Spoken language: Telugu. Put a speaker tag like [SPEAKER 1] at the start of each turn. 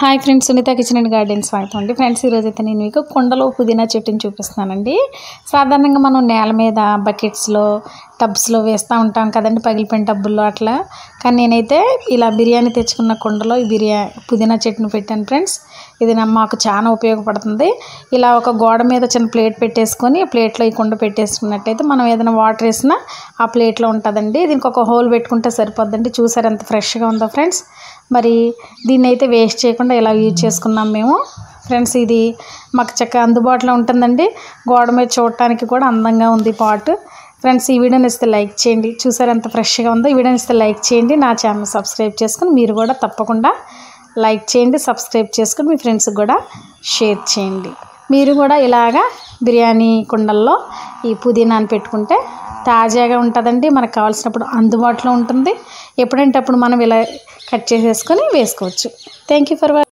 [SPEAKER 1] Hi friends, Sunitha kitchen and gardens స్వాగతం అండి. ఫ్రెండ్స్, ఈరోజైతే నేను మీకు కుండలో పుదీనా చెట్టుని చూపిస్తున్నానండి. సాధారణంగా మనం నేల మీద బకెట్స్లో టబ్స్లో వేస్తూ ఉంటాం కదండి, పగిలిపోయిన టబ్బుల్లో అట్లా. కానీ నేనైతే ఇలా బిర్యానీ తెచ్చుకున్న కుండలో ఈ పుదీనా చెట్టుని పెట్టాను ఫ్రెండ్స్. ఇది మాకు చాలా ఉపయోగపడుతుంది. ఇలా ఒక గోడ మీద చిన్న ప్లేట్ పెట్టేసుకొని ప్లేట్లో ఈ కుండ పెట్టేసుకున్నట్టయితే మనం ఏదైనా వాటర్ వేసినా ఆ ప్లేట్లో ఉంటుందండి. దీనికి ఒక హోల్ పెట్టుకుంటే సరిపోద్దండి. చూసారు ఎంత ఫ్రెష్గా ఉందో ఫ్రెండ్స్. మరి దీన్ని అయితే వేస్ట్ చేయకుండా ఇలా యూజ్ చేసుకున్నాం మేము ఫ్రెండ్స్. ఇది మాకు చక్కగా అందుబాటులో ఉంటుందండి. గోడ మీద చూడటానికి కూడా అందంగా ఉంది పాట్ ఫ్రెండ్స్. ఈ వీడియోని ఇస్తే లైక్ చేయండి. చూసారు ఎంత ఫ్రెష్గా ఉందో. ఈ వీడియోని ఇస్తే లైక్ చేయండి. నా ఛానల్ సబ్స్క్రైబ్ చేసుకుని మీరు కూడా తప్పకుండా లైక్ చేయండి, సబ్స్క్రైబ్ చేసుకుని మీ ఫ్రెండ్స్కి కూడా షేర్ చేయండి. మీరు కూడా ఇలాగా బిర్యానీ కుండల్లో ఈ పుదీనాని పెట్టుకుంటే తాజాగా ఉంటుందండి. మనకు కావాల్సినప్పుడు అందుబాటులో ఉంటుంది. ఎప్పుడంటే అప్పుడు మనం ఇలా కట్ చేసేసుకొని వేసుకోవచ్చు. Thank you for watching.